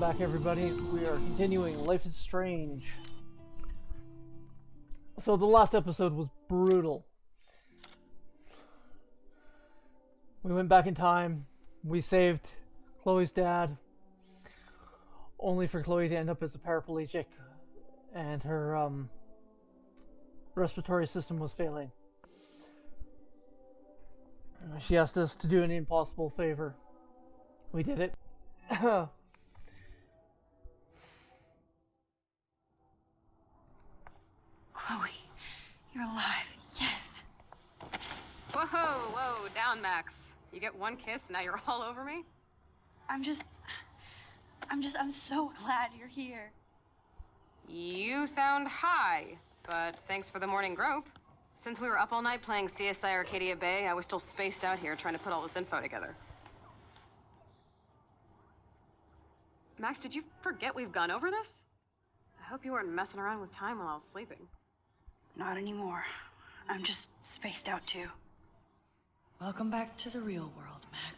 back, everybody. We are continuing Life is Strange. So the last episode was brutal. We went back in time. We saved Chloe's dad, only for Chloe to end up as a paraplegic, and her respiratory system was failing. She asked us to do an impossible favor. We did it. Chloe, you're alive. Yes. Whoa, down, Max. You get one kiss, now you're all over me? I'm so glad you're here. You sound high, but thanks for the morning grope. Since we were up all night playing CSI Arcadia Bay, I was still spaced out here trying to put all this info together. Max, did you forget we've gone over this? I hope you weren't messing around with time while I was sleeping. Not anymore. I'm just spaced out too. Welcome back to the real world, Max.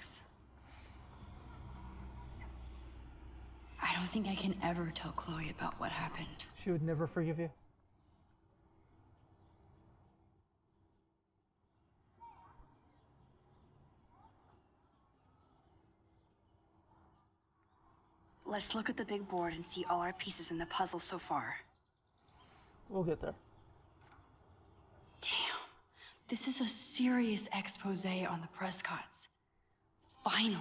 I don't think I can ever tell Chloe about what happened. She would never forgive you. Let's look at the big board and see all our pieces in the puzzle so far. We'll get there. Damn. This is a serious expose on the Prescotts. Finally.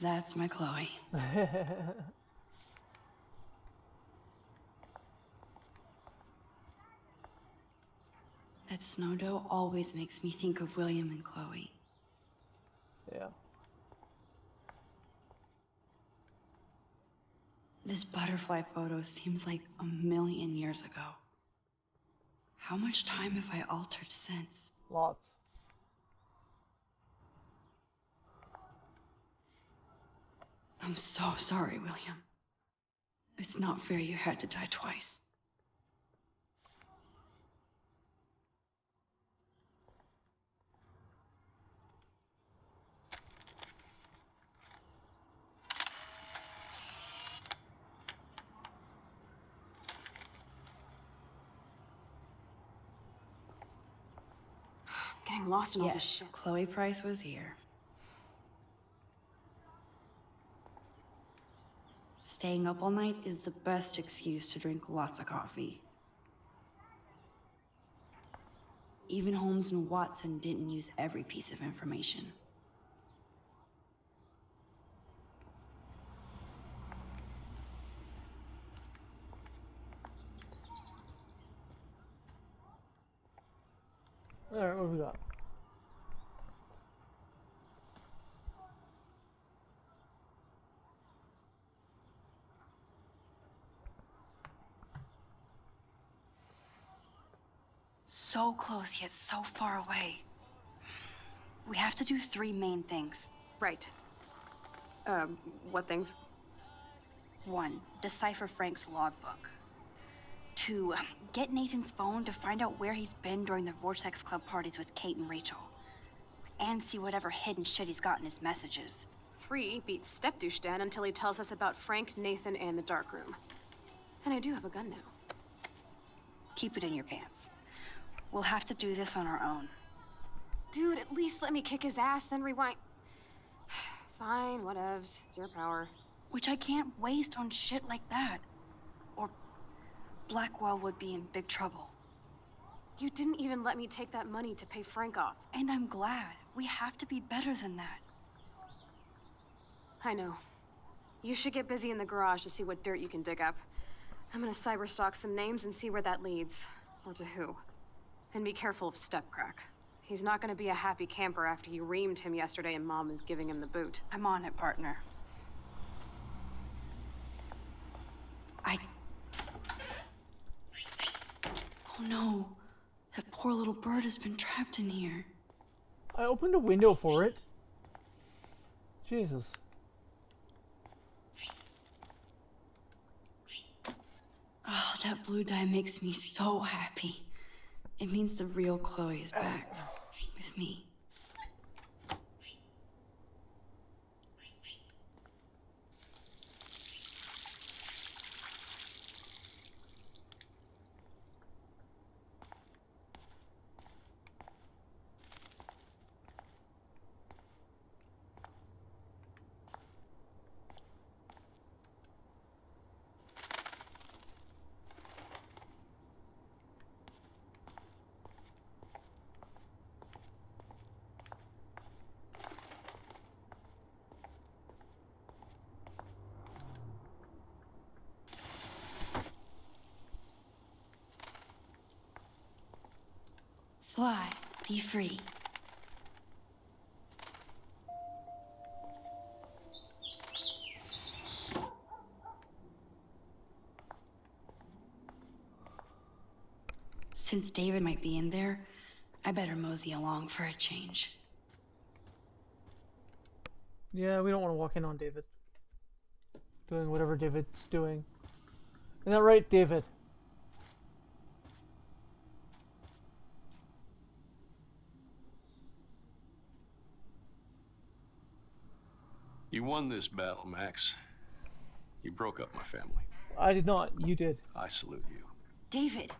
That's my Chloe. That snow dough always makes me think of William and Chloe. Yeah. This butterfly photo seems like 1,000,000 years ago. How much time have I altered since? Lots. I'm so sorry, William. It's not fair you had to die twice. I'm getting lost in all this shit. Chloe Price was here. Staying up all night is the best excuse to drink lots of coffee. Even Holmes and Watson didn't use every piece of information. Alright, what do we got? So close, yet so far away. We have to do 3 main things. Right. What things? 1, decipher Frank's logbook. 2, get Nathan's phone to find out where he's been during the Vortex Club parties with Kate and Rachel. And see whatever hidden shit he's got in his messages. 3, beat Stepdouche Dan until he tells us about Frank, Nathan, and the dark room. And I do have a gun now. Keep it in your pants. We'll have to do this on our own. Dude, at least let me kick his ass, then rewind. Fine, whatevs. It's your power. Which I can't waste on shit like that. Or Blackwell would be in big trouble. You didn't even let me take that money to pay Frank off. And I'm glad. We have to be better than that. I know. You should get busy in the garage to see what dirt you can dig up. I'm gonna cyberstalk some names and see where that leads. Or to who. And be careful of Stepcrack. He's not gonna be a happy camper after you reamed him yesterday and Mom is giving him the boot. I'm on it, partner. Oh no. That poor little bird has been trapped in here. I opened a window for it. Jesus. Oh, that blue dye makes me so happy. It means the real Chloe is back with me. Fly, be free. Since David might be in there, I better mosey along for a change. Yeah, we don't want to walk in on David. Doing whatever David's doing. Isn't that right, David? You won this battle, Max. You broke up my family. I did not. You did. I salute you. David,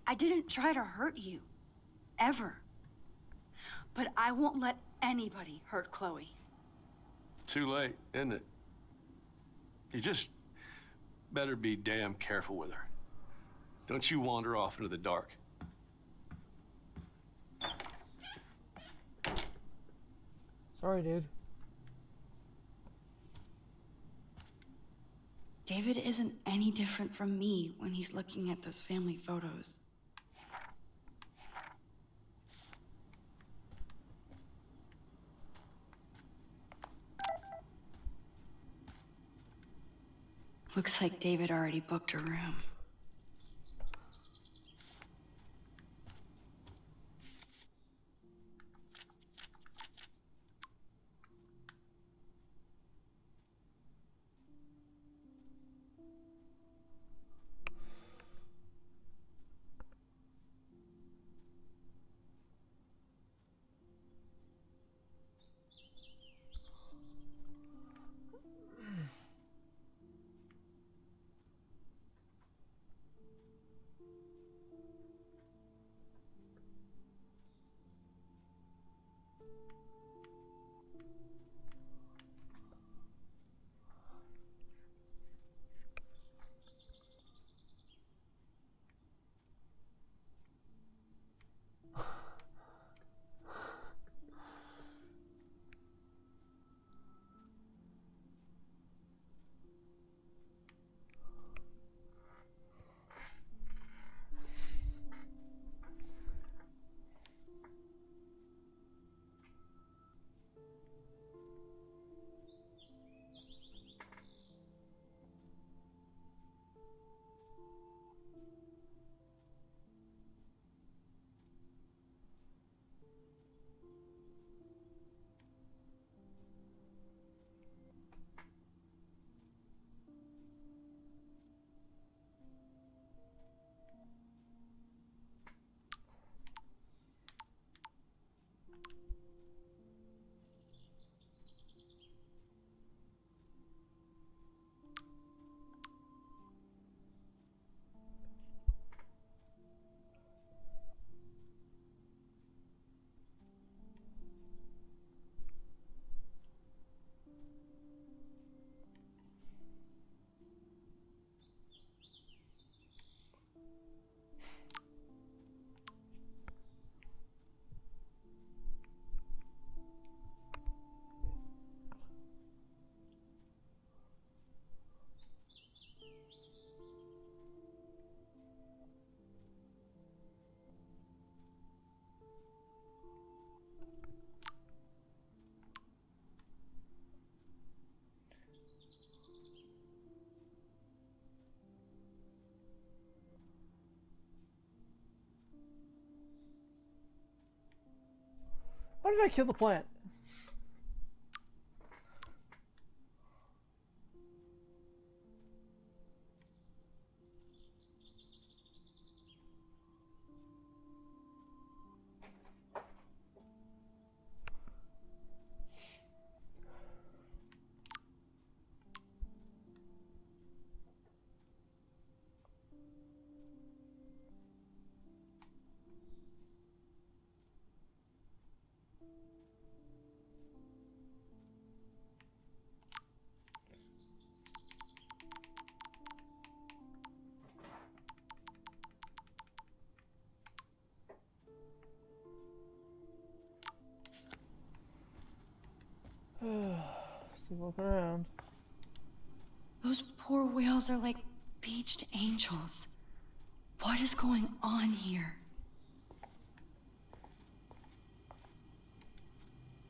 I didn't try to hurt you. Ever. But I won't let anybody hurt Chloe. Too late, isn't it? You just better be damn careful with her. Don't you wander off into the dark. Sorry, dude. David isn't any different from me when he's looking at those family photos. Looks like David already booked a room. How did I kill the plant? Still looking around. Those poor whales are like beached angels. What is going on here?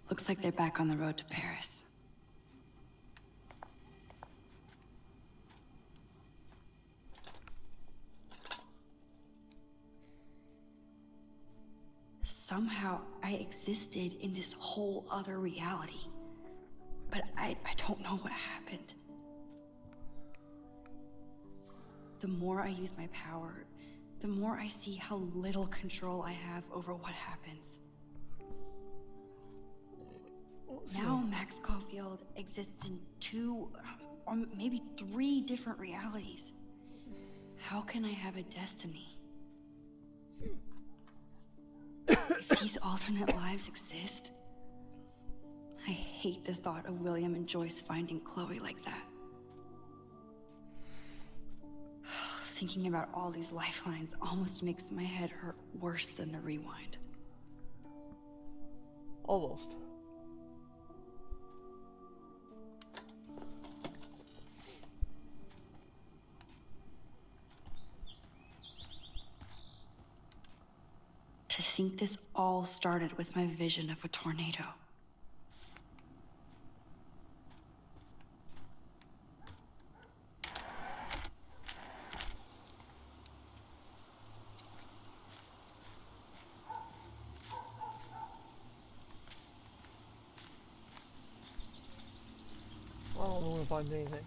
Looks like they're back on the road to Paris. Somehow I existed in this whole other reality. But I don't know what happened. The more I use my power, the more I see how little control I have over what happens. Now Max Caulfield exists in 2, or maybe 3 different realities. How can I have a destiny? If these alternate lives exist, I hate the thought of William and Joyce finding Chloe like that. Thinking about all these lifelines almost makes my head hurt worse than the rewind. Almost. To think this all started with my vision of a tornado. I don't know if I find anything.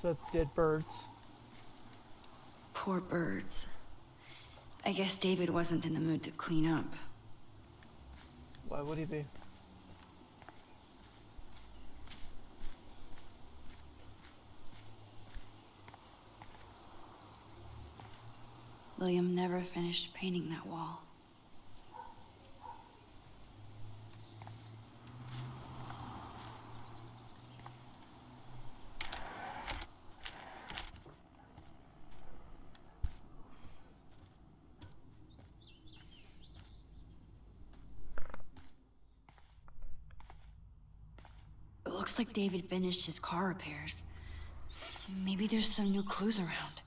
So it's dead birds. Poor birds. I guess David wasn't in the mood to clean up. Why would he be? William never finished painting that wall. It looks like David finished his car repairs. Maybe there's some new clues around.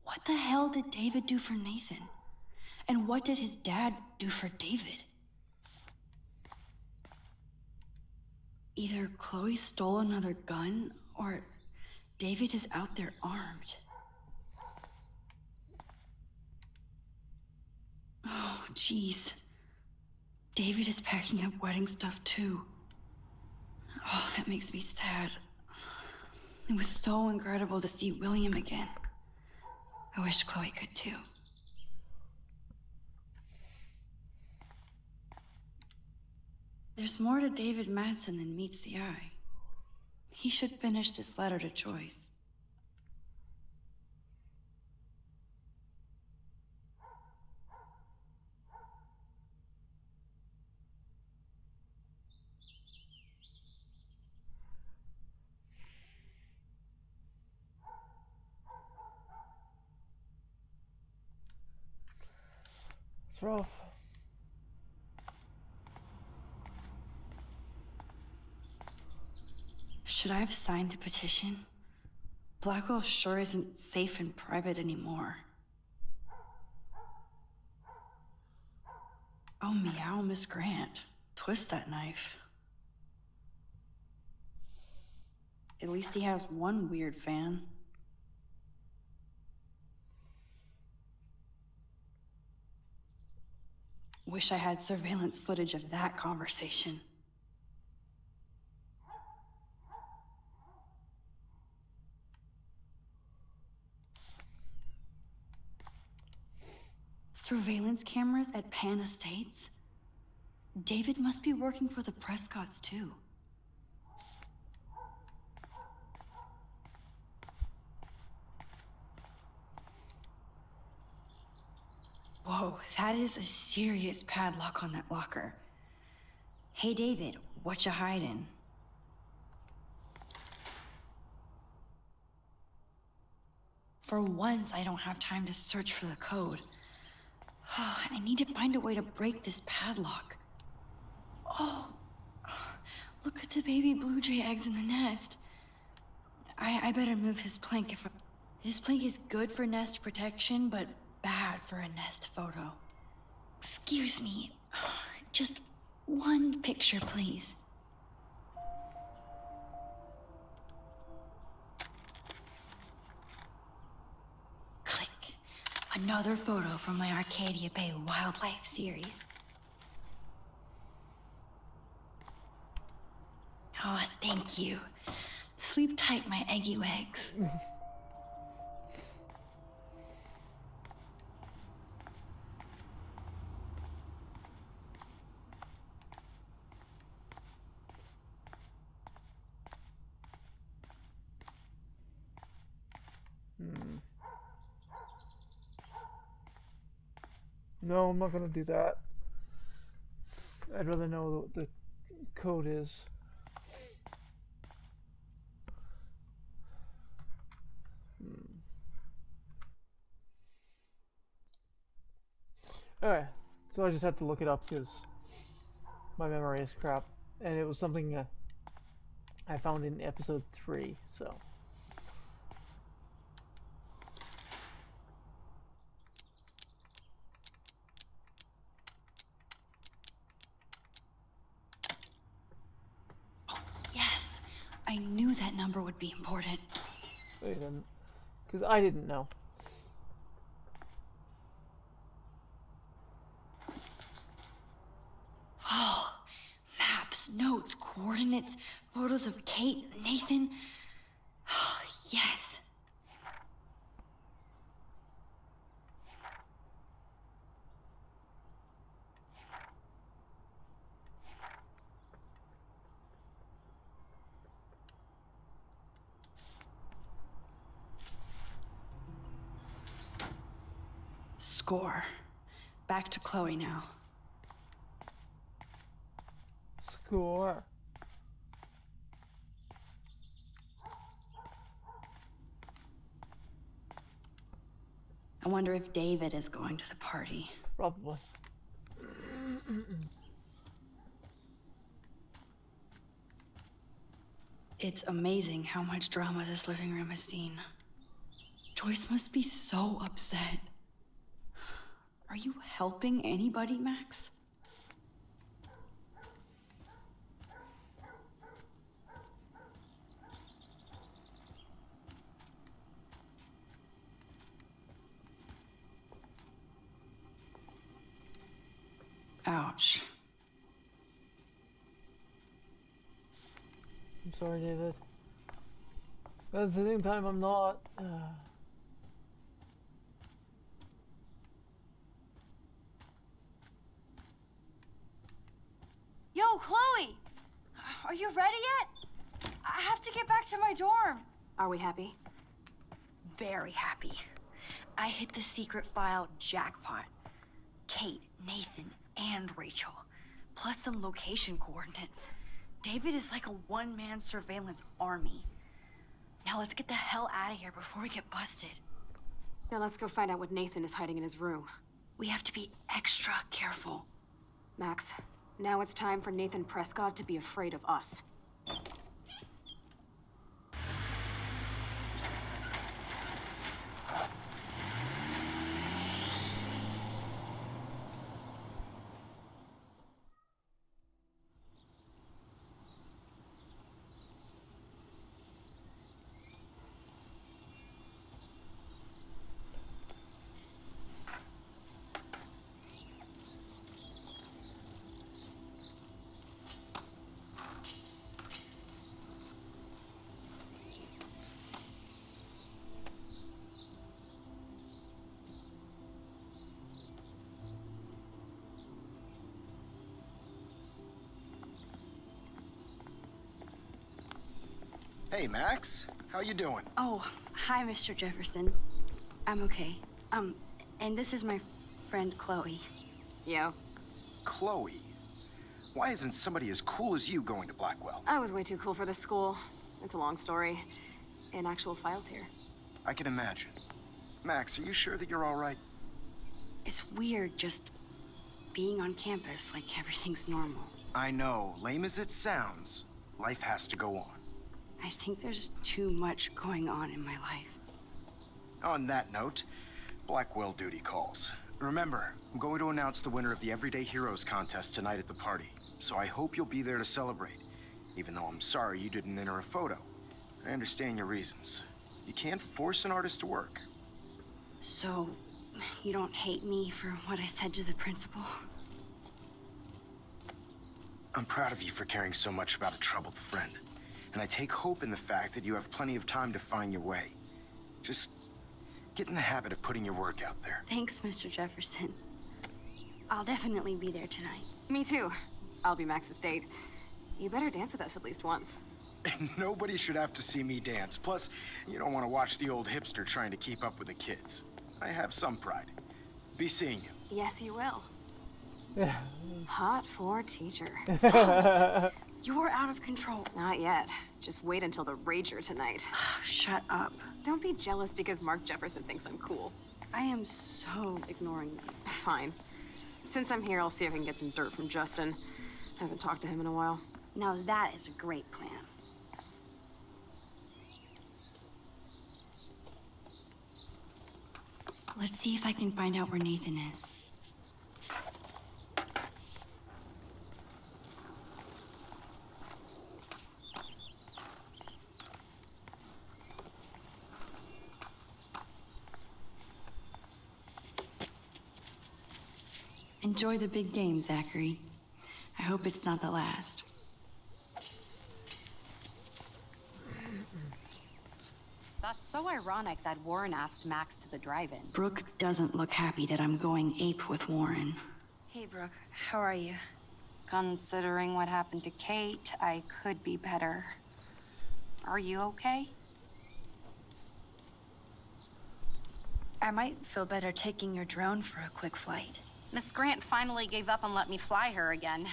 What the hell did David do for Nathan? And what did his dad do for David? Either Chloe stole another gun, or David is out there armed. Oh, jeez. David is packing up wedding stuff too. Oh, that makes me sad. It was so incredible to see William again. I wish Chloe could too. There's more to David Madsen than meets the eye. He should finish this letter to Joyce. It's rough. Should I have signed the petition? Blackwell sure isn't safe and private anymore. Oh, meow, Miss Grant. Twist that knife. At least he has one weird fan. Wish I had surveillance footage of that conversation. Surveillance cameras at Pan Estates? David must be working for the Prescotts, too. Whoa, that is a serious padlock on that locker. Hey, David, what you hiding? For once, I don't have time to search for the code. I need to find a way to break this padlock. Oh, look at the baby blue jay eggs in the nest. I better move his plank if This plank is good for nest protection, but bad for a nest photo. Excuse me, just one picture, please. Click. Another photo from my Arcadia Bay wildlife series. Oh, thank you. Sleep tight, my eggy legs. No, I'm not gonna do that. I'd rather know what the code is. Alright, so I just had to look it up because my memory is crap. And it was something I found in episode 3, so. Yes, I knew that number would be important. Wait, because I didn't know. Oh, maps, notes, coordinates, photos of Kate, Nathan. Oh, yes. Score. Back to Chloe now. Score. I wonder if David is going to the party. Probably. It's amazing how much drama this living room has seen. Joyce must be so upset. Are you helping anybody, Max? Ouch. I'm sorry, David. But at the same time, I'm not. Yo, Chloe! Are you ready yet? I have to get back to my dorm. Are we happy? Very happy. I hit the secret file jackpot. Kate, Nathan, and Rachel. Plus some location coordinates. David is like a one-man surveillance army. Now let's get the hell out of here before we get busted. Now let's go find out what Nathan is hiding in his room. We have to be extra careful. Max, now it's time for Nathan Prescott to be afraid of us. Hey, Max. How you doing? Oh, hi, Mr. Jefferson. I'm okay. And this is my friend Chloe. Yo. Chloe. Why isn't somebody as cool as you going to Blackwell? I was way too cool for this school. It's a long story. And actual files here. I can imagine. Max, are you sure that you're all right? It's weird just being on campus like everything's normal. I know, lame as it sounds, life has to go on. I think there's too much going on in my life. On that note, Blackwell duty calls. Remember, I'm going to announce the winner of the Everyday Heroes contest tonight at the party, so I hope you'll be there to celebrate, even though I'm sorry you didn't enter a photo. I understand your reasons. You can't force an artist to work. So, you don't hate me for what I said to the principal? I'm proud of you for caring so much about a troubled friend, and I take hope in the fact that you have plenty of time to find your way. Just get in the habit of putting your work out there. Thanks, Mr. Jefferson. I'll definitely be there tonight. Me too. I'll be Max's date. You better dance with us at least once. And nobody should have to see me dance. Plus, you don't want to watch the old hipster trying to keep up with the kids. I have some pride. Be seeing you. Yes, you will. Hot for teacher. You're out of control. Not yet. Just wait until the rager tonight. Shut up. Don't be jealous because Mark Jefferson thinks I'm cool. I am so ignoring you. Fine. Since I'm here, I'll see if I can get some dirt from Justin. I haven't talked to him in a while. Now that is a great plan. Let's see if I can find out where Nathan is. Enjoy the big game, Zachary. I hope it's not the last. That's so ironic that Warren asked Max to the drive-in. Brooke doesn't look happy that I'm going ape with Warren. Hey, Brooke. How are you? Considering what happened to Kate, I could be better. Are you okay? I might feel better taking your drone for a quick flight. Miss Grant finally gave up and let me fly her again.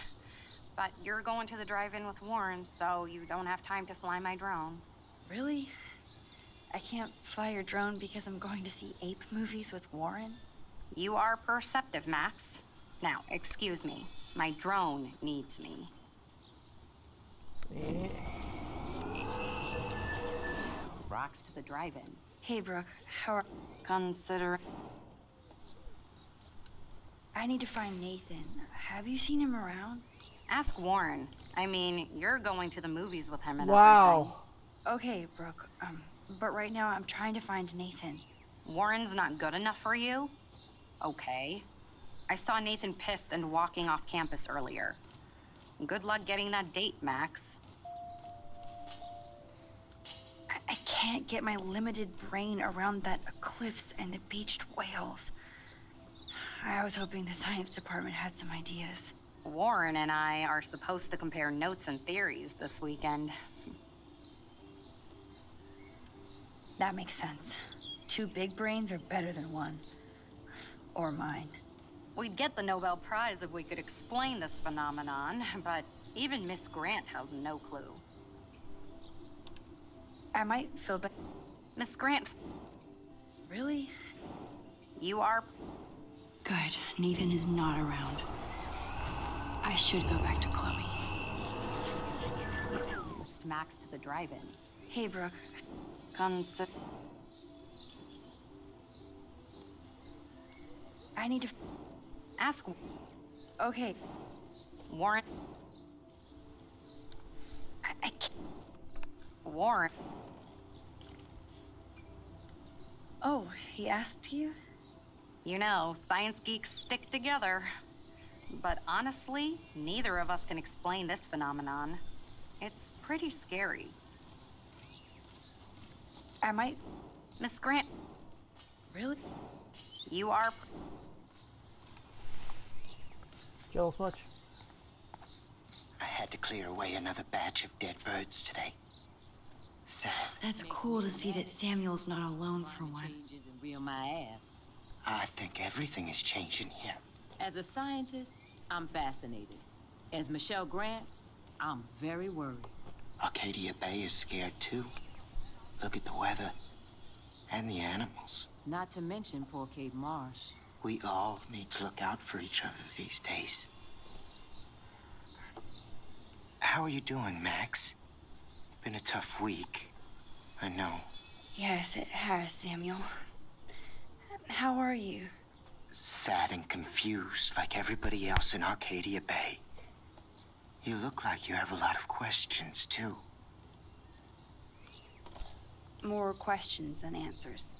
But you're going to the drive-in with Warren, so you don't have time to fly my drone. Really? I can't fly your drone because I'm going to see ape movies with Warren? You are perceptive, Max. Now, excuse me. My drone needs me. Rocks to the drive-in. Hey, Brooke. How are... Consider... I need to find Nathan. Have you seen him around? Ask Warren. I mean, you're going to the movies with him and Wow. Okay, Brooke. But right now I'm trying to find Nathan. everything. Warren's not good enough for you? Okay. I saw Nathan pissed and walking off campus earlier. Good luck getting that date, Max. I can't get my limited brain around that eclipse and the beached whales. I was hoping the science department had some ideas. Warren and I are supposed to compare notes and theories this weekend. That makes sense. 2 big brains are better than 1. Or mine. We'd get the Nobel Prize if we could explain this phenomenon, but even Miss Grant has no clue. I might feel better. Miss Grant, Really? you are... Good. Nathan is not around. I should go back to Chloe. Just Max to the drive-in. Hey, Brooke. Consider... I need to... Ask Okay. Warren... I can't... Warren... Oh, he asked you? You know, science geeks stick together. But honestly, neither of us can explain this phenomenon. It's pretty scary. I might... Miss Grant, Really? you are... Jealous much? I had to clear away another batch of dead birds today. Sad. That's cool to see that Samuel's not alone for once. Changes and reel my ass. I think everything is changing here. As a scientist, I'm fascinated. As Michelle Grant, I'm very worried. Arcadia Bay is scared too. Look at the weather. And the animals. Not to mention poor Kate Marsh. We all need to look out for each other these days. How are you doing, Max? Been a tough week. I know. Yes, it has, Samuel. How are you? Sad and confused like everybody else in Arcadia Bay. You look like you have a lot of questions, too. More questions than answers.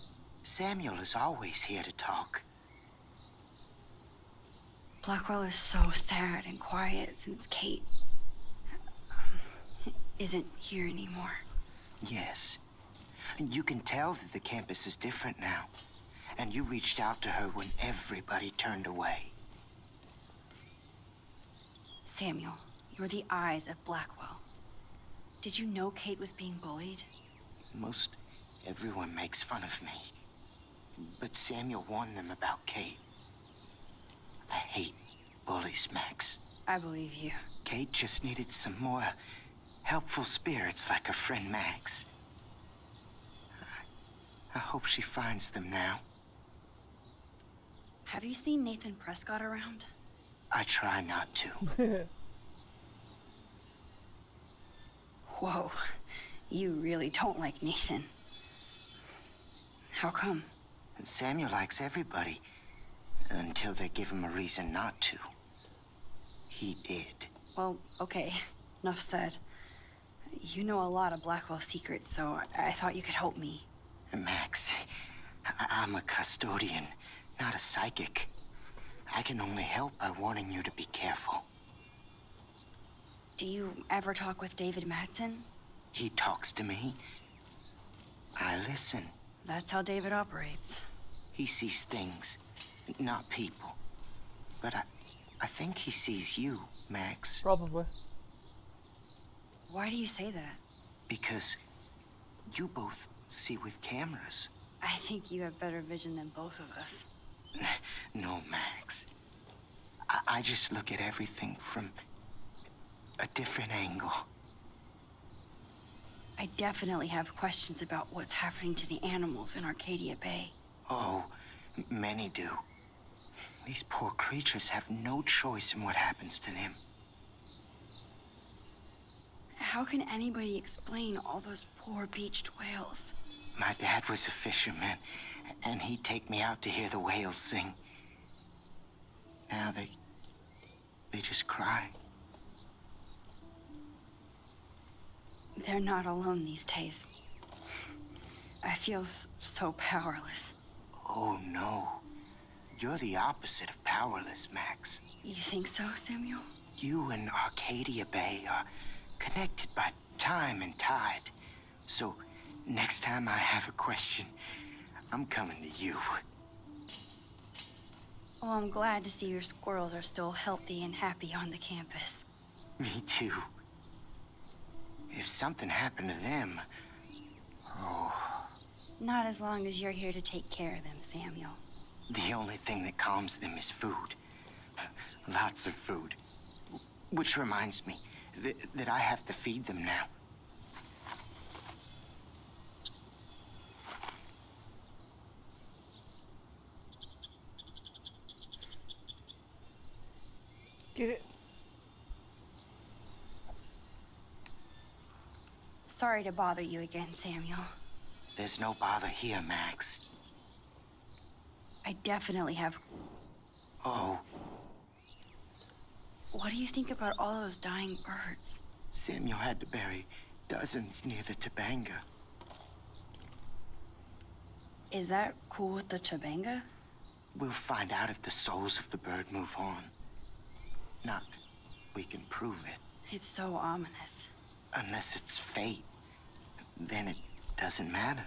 Samuel is always here to talk. Blackwell is so sad and quiet since Kate isn't here anymore. Yes. You can tell that the campus is different now. And you reached out to her when everybody turned away. Samuel, you're the eyes of Blackwell. Did you know Kate was being bullied? Most everyone makes fun of me. But Samuel warned them about Kate. I hate bullies, Max. I believe you. Kate just needed some more helpful spirits like her friend Max. I hope she finds them now. Have you seen Nathan Prescott around? I try not to. Whoa, you really don't like Nathan. How come? Samuel likes everybody, until they give him a reason not to. He did. Well, okay, enough said. You know a lot of Blackwell secrets, so I thought you could help me. Max, I'm a custodian, not a psychic. I can only help by warning you to be careful. Do you ever talk with David Madsen? He talks to me. I listen. That's how David operates. He sees things, not people. But I think he sees you, Max. Probably. Why do you say that? Because you both see with cameras. I think you have better vision than both of us. No, Max. I just look at everything from a different angle. I definitely have questions about what's happening to the animals in Arcadia Bay. Oh, many do. These poor creatures have no choice in what happens to them. How can anybody explain all those poor beached whales? My dad was a fisherman, and he'd take me out to hear the whales sing. Now they just cry. They're not alone these days. I feel so powerless. Oh, no. You're the opposite of powerless, Max. You think so, Samuel? You and Arcadia Bay are connected by time and tide. So, next time I have a question, I'm coming to you. Well, I'm glad to see your squirrels are still healthy and happy on the campus. Me too. If something happened to them... Oh, Not as long as you're here to take care of them, Samuel. the only thing that calms them is food. Lots of food. Which reminds me that I have to feed them now. Get it? Sorry to bother you again, Samuel. There's no bother here, Max. I definitely have... Oh, What do you think about all those dying birds? Samuel had to bury dozens near the Tobanga. Is that cool with the Chabanga? We'll find out if the souls of the bird move on. Not that we can prove it. It's so ominous. Unless it's fate, then it doesn't matter.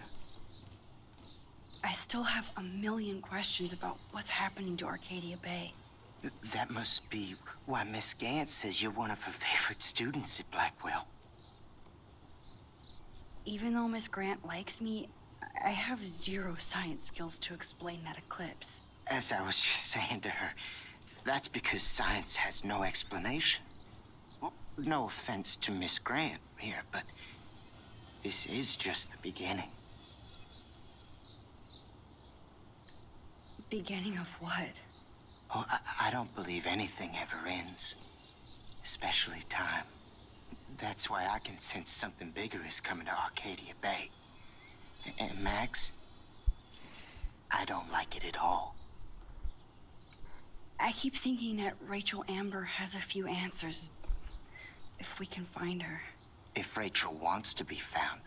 I still have a million questions about what's happening to Arcadia Bay. That must be why Miss Gant says you're one of her favorite students at Blackwell. even though Miss Grant likes me, I have zero science skills to explain that eclipse. As I was just saying to her, that's because science has no explanation. Well, no offense to Miss Grant here, but this is just the beginning. Beginning of what? Oh, I don't believe anything ever ends, especially time. That's why I can sense something bigger is coming to Arcadia Bay. And Max, I don't like it at all. I keep thinking that Rachel Amber has a few answers, if we can find her. If Rachel wants to be found.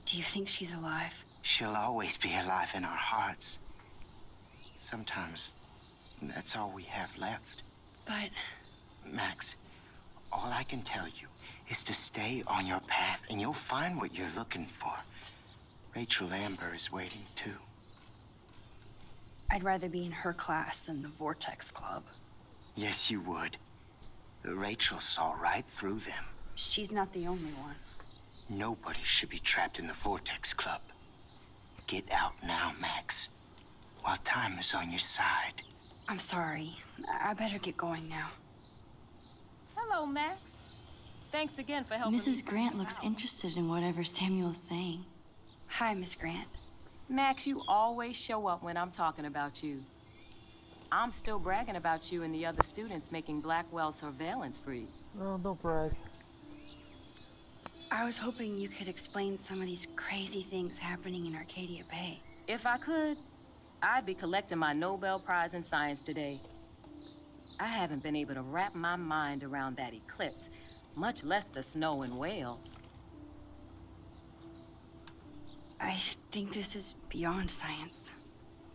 Do you think she's alive? She'll always be alive in our hearts. Sometimes that's all we have left. But Max, all I can tell you is to stay on your path and you'll find what you're looking for. Rachel Amber is waiting too. I'd rather be in her class than the Vortex Club. Yes, you would. Rachel saw right through them. She's not the only one. Nobody should be trapped in the Vortex Club. Get out now, Max, while time is on your side. I'm sorry. I better get going now. Hello, Max. Thanks again for helping me Mrs. find Grant you looks out. interested in whatever Samuel's saying. Hi, Miss Grant. Max, you always show up when I'm talking about you. I'm still bragging about you and the other students making Blackwell surveillance free. No, don't brag. I was hoping you could explain some of these crazy things happening in Arcadia Bay. If I could, I'd be collecting my Nobel Prize in Science today. I haven't been able to wrap my mind around that eclipse, much less the snow in Wales. I think this is beyond science.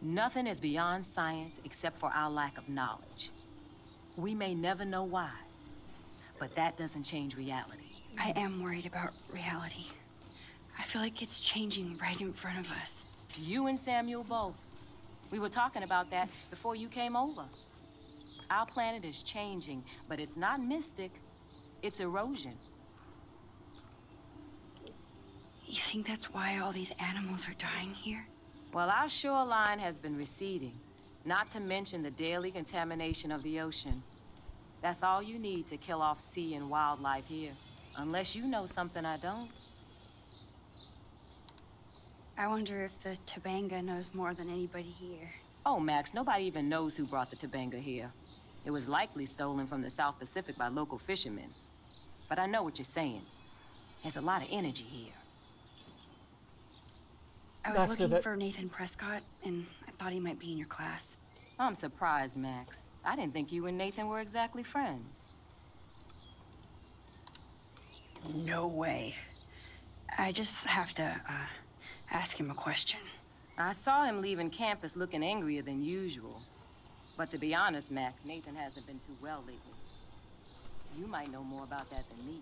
Nothing is beyond science except for our lack of knowledge. We may never know why, but that doesn't change reality. I am worried about reality. I feel like it's changing right in front of us. You and Samuel both. We were talking about that before you came over. Our planet is changing, but it's not mystic. It's erosion. You think that's why all these animals are dying here? Well, our shoreline has been receding, not to mention the daily contamination of the ocean. That's all you need to kill off sea and wildlife here. Unless you know something I don't. I wonder if the Tobanga knows more than anybody here. Oh, Max, nobody even knows who brought the Tobanga here. It was likely stolen from the South Pacific by local fishermen. But I know what you're saying. There's a lot of energy here. I was Max did looking it. for Nathan Prescott, and I thought he might be in your class. I'm surprised, Max. I didn't think you and Nathan were exactly friends. No way. I just have to, ask him a question. I saw him leaving campus looking angrier than usual. But to be honest, Max, Nathan hasn't been too well lately. You might know more about that than me.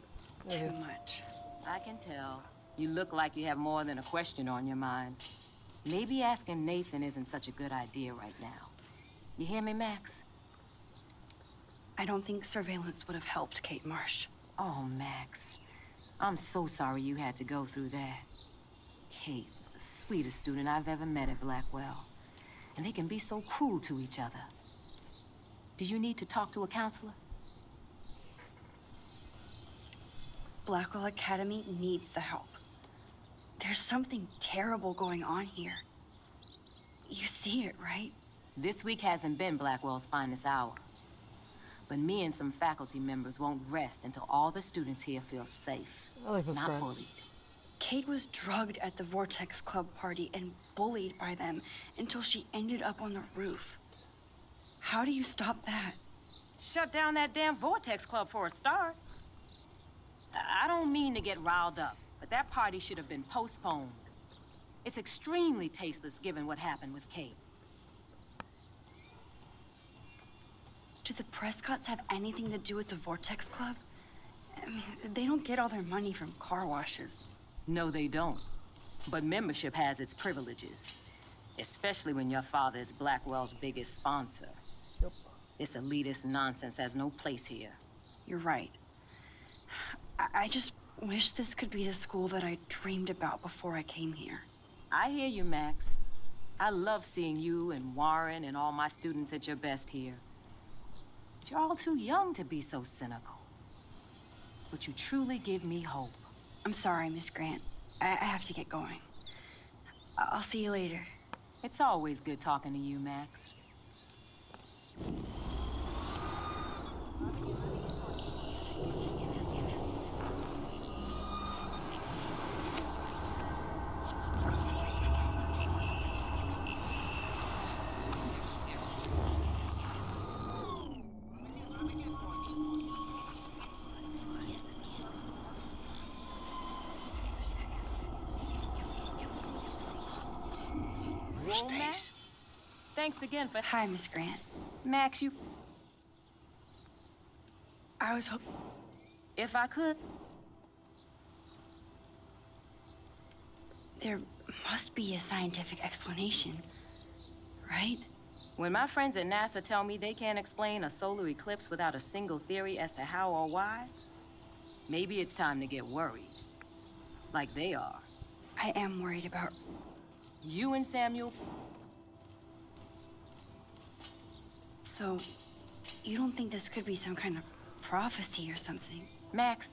Too much. I can tell. You look like you have more than a question on your mind. Maybe asking Nathan isn't such a good idea right now. You hear me, Max? I don't think surveillance would have helped Kate Marsh. Oh, Max. I'm so sorry you had to go through that. Kate is the sweetest student I've ever met at Blackwell. And they can be so cruel to each other. Do you need to talk to a counselor? Blackwell Academy needs the help. There's something terrible going on here. You see it, right? This week hasn't been Blackwell's finest hour. But me and some faculty members won't rest until all the students here feel safe, I like Miss not Grant. bullied. Kate was drugged at the Vortex Club party and bullied by them until she ended up on the roof. How do you stop that? Shut down that damn Vortex Club for a start. I don't mean to get riled up, but that party should have been postponed. It's extremely tasteless given what happened with Kate. Do the Prescotts have anything to do with the Vortex Club? I mean, they don't get all their money from car washes. No, they don't. But membership has its privileges, especially when your father is Blackwell's biggest sponsor. Yep. This elitist nonsense has no place here. You're right. I just wish this could be the school that I dreamed about before I came here. I hear you, Max. I love seeing you and Warren and all my students at your best here. But you're all too young to be so cynical. But you truly give me hope. I'm sorry, Miss Grant. I have to get going. I'll see you later. It's always good talking to you, Max. Whoa, Max. Thanks again for... Hi, Miss Grant. Max, you... I was hoping... If I could... There must be a scientific explanation, right? When my friends at NASA tell me they can't explain a solar eclipse without a single theory as to how or why, maybe it's time to get worried. Like they are. I am worried about... You and Samuel... So, you don't think this could be some kind of prophecy or something? Max,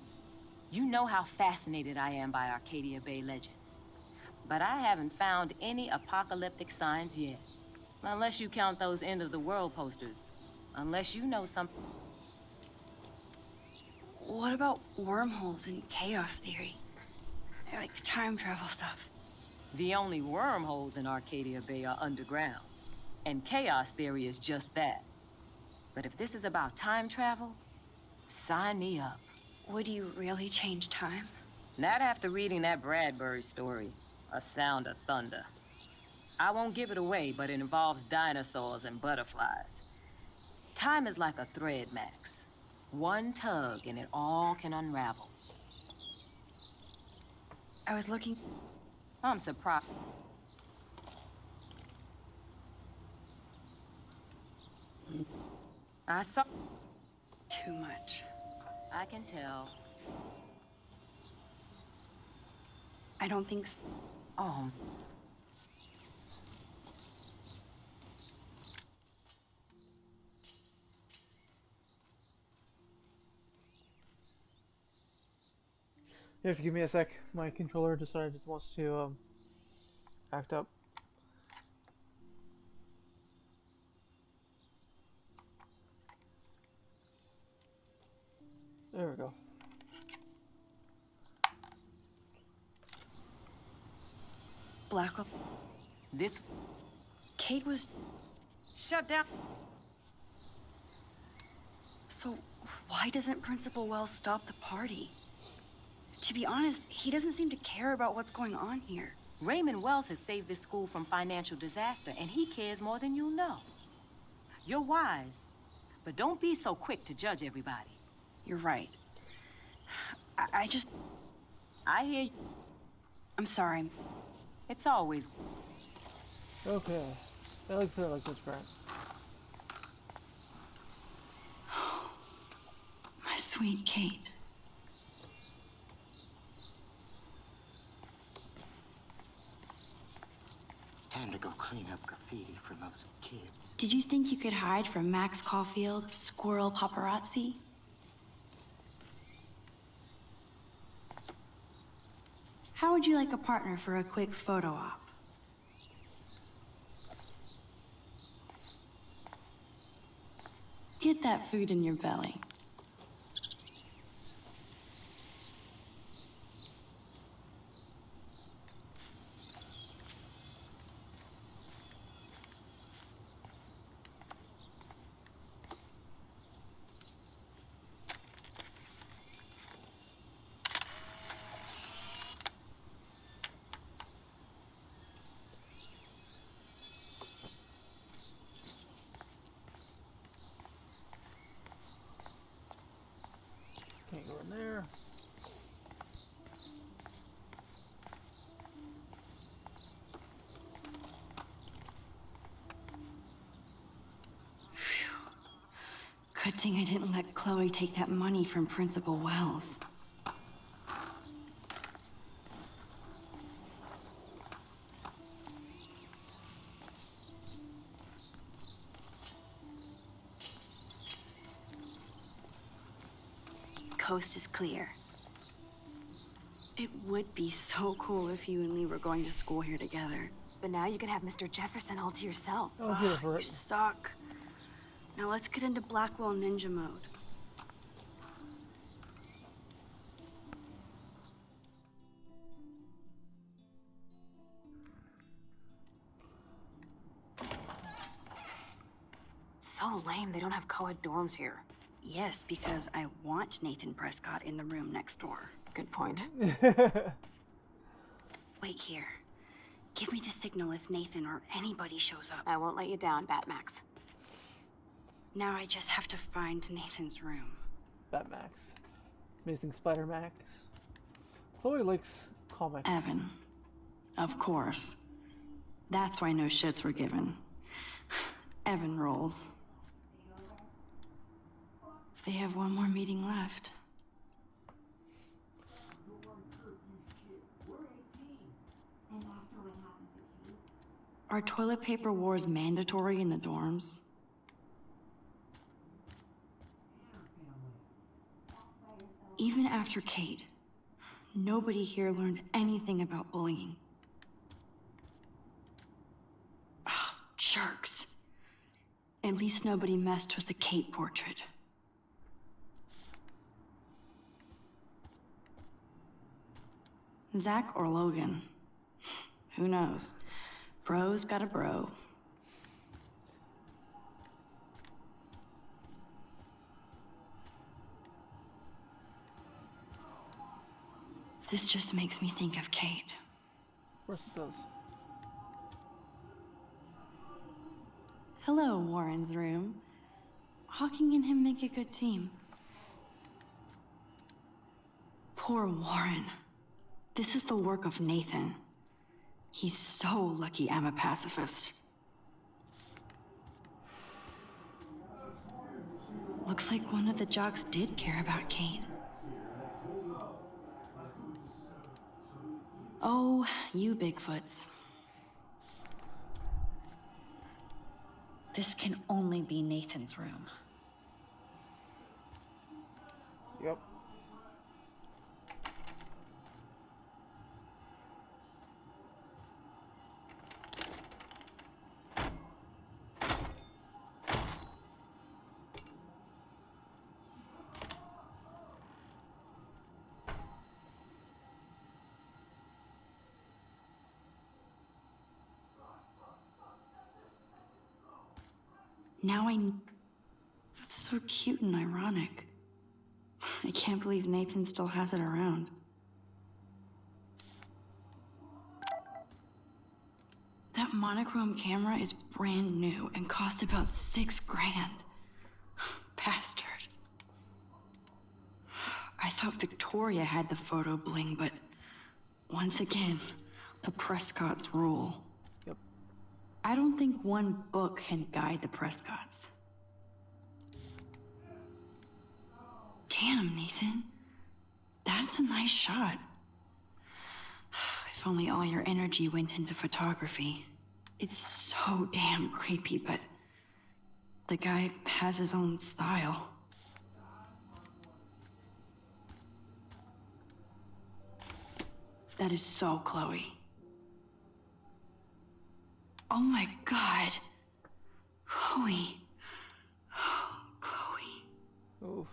you know how fascinated I am by Arcadia Bay legends. But I haven't found any apocalyptic signs yet. Unless you count those end-of-the-world posters. Unless you know something. What about wormholes and chaos theory? Like time travel stuff. The only wormholes in Arcadia Bay are underground. And chaos theory is just that. But if this is about time travel, sign me up. Would you really change time? Not after reading that Bradbury story, A Sound of Thunder. I won't give it away, but it involves dinosaurs and butterflies. Time is like a thread, Max. One tug and it all can unravel. I was looking... I'm surprised. I saw... Too much. I can tell. I don't think so. Oh. You have to give me a sec. My controller decided it wants to act up. There we go. Blackwell. This... Kate was... Shut down. So, why doesn't Principal Wells stop the party? To be honest, he doesn't seem to care about what's going on here. Raymond Wells has saved this school from financial disaster, and he cares more than you know. You're wise, but don't be so quick to judge everybody. You're right. I just... I hear you. I'm sorry. It's always... Okay. Alex said like this, Grant. My sweet Kate. Time to go clean up graffiti from those kids. Did you think you could hide from Max Caulfield, Squirrel Paparazzi? How would you like a partner for a quick photo op? Get that food in your belly. Can't go in there. Good thing I didn't let Chloe take that money from Principal Wells. coast is clear. It would be so cool if you and Lee were going to school here together. But now you can have Mr. Jefferson all to yourself. Oh, here for You it. suck. Now let's get into Blackwell Ninja mode. So lame they don't have co-ed dorms here. Yes, because I want Nathan Prescott in the room next door. Good point. Wait here. Give me the signal if Nathan or anybody shows up. I won't let you down, Batmax. Now I just have to find Nathan's room. Batmax. Amazing Spider-Max. Chloe likes comics. Evan. Of course. That's why no shits were given. Evan rolls. They have one more meeting left. Are toilet paper wars mandatory in the dorms? Even after Kate, nobody here learned anything about bullying. Ah, jerks. At least nobody messed with the Kate portrait. Zach or Logan? Who knows? Bro's got a bro. This just makes me think of Kate. Of course it does. Hello, Warren's room. Hawking and him make a good team. Poor Warren. This is the work of Nathan. He's so lucky I'm a pacifist. Looks like one of the jocks did care about Kate. Oh, you Bigfoots. This can only be Nathan's room. Yep. Now that's so cute and ironic. I can't believe Nathan still has it around. That monochrome camera is brand new and cost about $6 grand. Bastard. I thought Victoria had the photo bling, but once again, the Prescotts rule. Yep. I don't think one book can guide the Prescotts. Damn, Nathan. That's a nice shot. If only all your energy went into photography. It's so damn creepy, but the guy has his own style. That is so Chloe. Oh my God. Chloe. Oh, Chloe. Oof.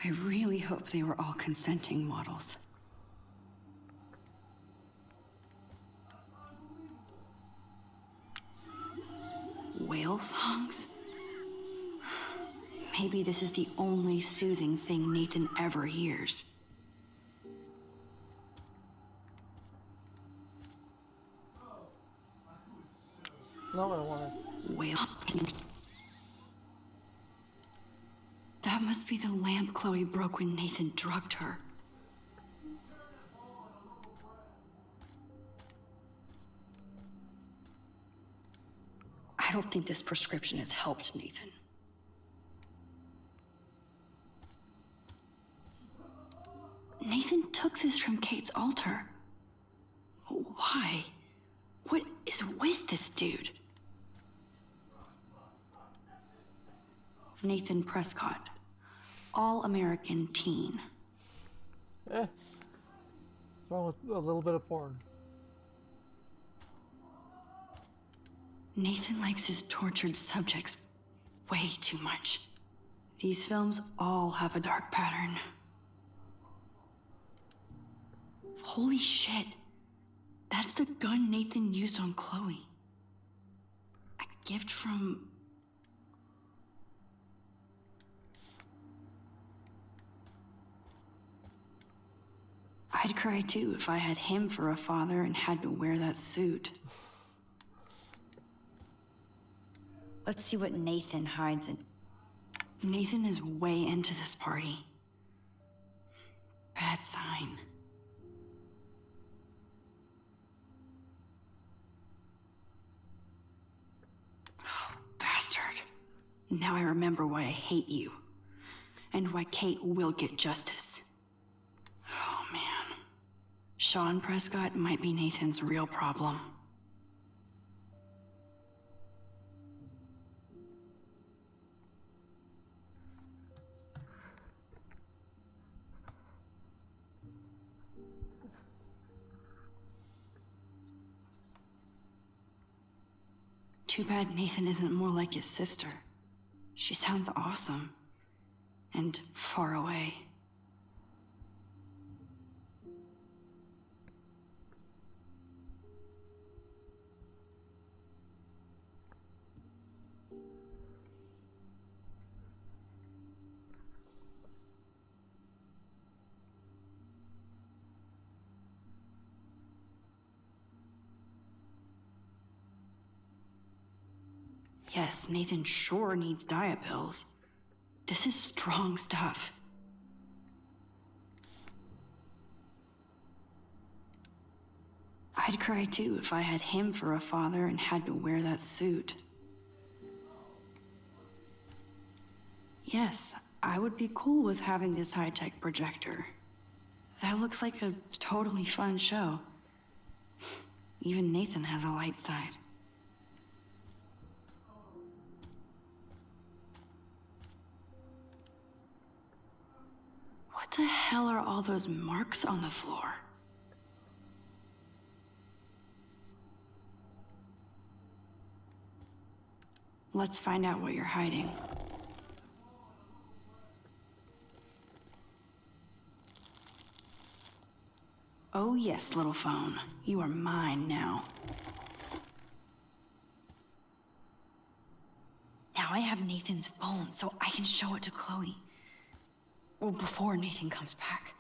I really hope they were all consenting models. Whale songs? Maybe this is the only soothing thing Nathan ever hears. Not what I wanted. Whale. That must be the lamp Chloe broke when Nathan drugged her. I don't think this prescription has helped Nathan. Nathan took this from Kate's altar. Why? What is with this dude? Nathan Prescott, All-American teen. What's wrong with a little bit of porn? Nathan likes his tortured subjects way too much. These films all have a dark pattern. Holy shit. That's the gun Nathan used on Chloe. A gift from... I'd cry too if I had him for a father and had to wear that suit. Let's see what Nathan hides in. Nathan is way into this party. Bad sign. Oh, bastard. Now I remember why I hate you. And why Kate will get justice. Oh, man. Sean Prescott might be Nathan's real problem. Too bad Nathan isn't more like his sister. She sounds awesome. And far away. Yes, Nathan sure needs diet pills. This is strong stuff. I'd cry too if I had him for a father and had to wear that suit. Yes, I would be cool with having this high-tech projector. That looks like a totally fun show. Even Nathan has a light side. What the hell are all those marks on the floor? Let's find out what you're hiding. Oh yes, little phone. You are mine now. Now I have Nathan's phone, so I can show it to Chloe. Well, before Nathan comes back.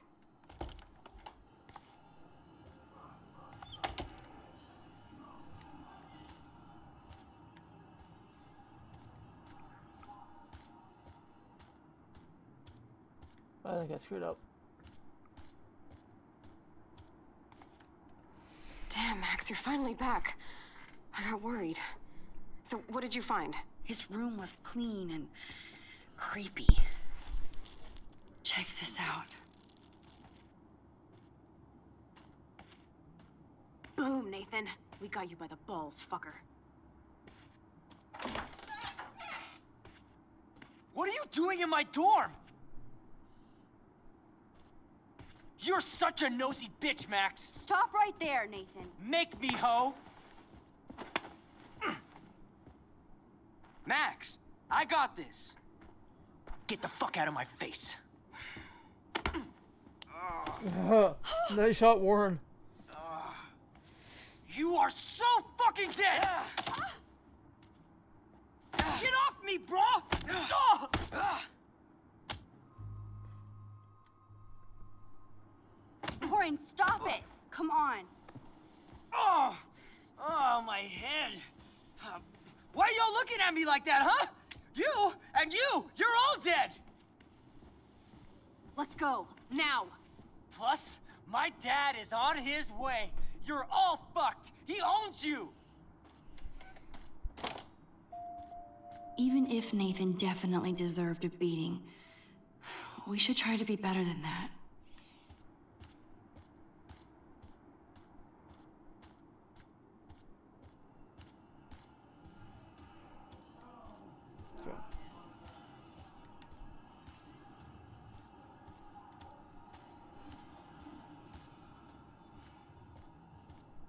I think I screwed up. Damn, Max, you're finally back. I got worried. So, what did you find? His room was clean and creepy. Check this out. Boom, Nathan. We got you by the balls, fucker. What are you doing in my dorm? You're such a nosy bitch, Max. Stop right there, Nathan. Make me, ho. Max, I got this. Get the fuck out of my face. Nice shot, Warren. You are so fucking dead! Get off me, bro! Warren, stop it! Come on. Oh, my head. Why are y'all looking at me like that, huh? You and you're all dead! Let's go, now. Plus, my dad is on his way. You're all fucked. He owns you. Even if Nathan definitely deserved a beating, we should try to be better than that.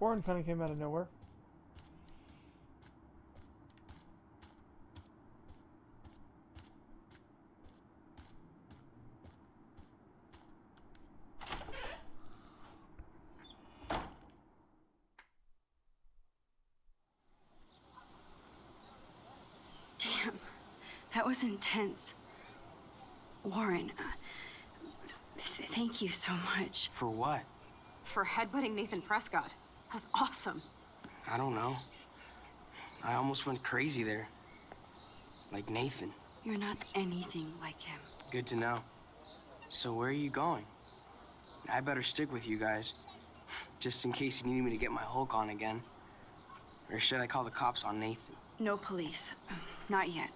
Warren kind of came out of nowhere. Damn, that was intense. Warren, thank you so much. For what? For headbutting Nathan Prescott. That was awesome. I don't know. I almost went crazy there. Like Nathan. You're not anything like him. Good to know. So where are you going? I better stick with you guys. Just in case you need me to get my Hulk on again. Or should I call the cops on Nathan? No police. Not yet.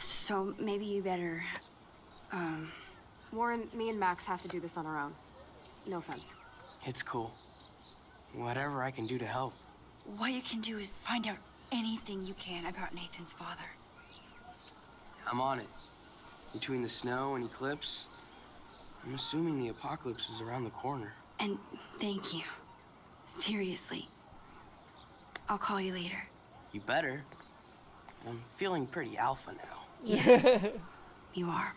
So maybe you better, Warren, me and Max have to do this on our own. No offense. It's cool. Whatever I can do to help. What you can do is find out anything you can about Nathan's father. I'm on it. Between the snow and eclipse, I'm assuming the apocalypse is around the corner. And thank you. Seriously. I'll call you later. You better. I'm feeling pretty alpha now. Yes, you are.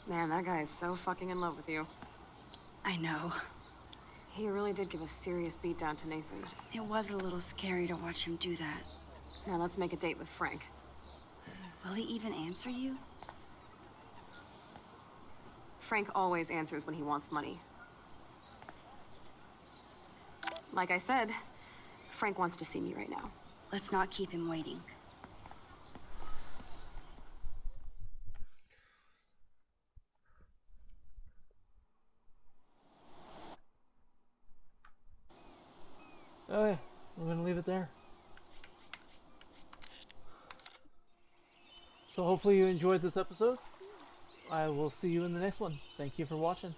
Man, that guy is so fucking in love with you. I know. He really did give a serious beat down to Nathan. It was a little scary to watch him do that. Now let's make a date with Frank. Will he even answer you? Frank always answers when he wants money. Like I said, Frank wants to see me right now. Let's not keep him waiting. Okay, we're gonna leave it there. So hopefully you enjoyed this episode. I will see you in the next one. Thank you for watching.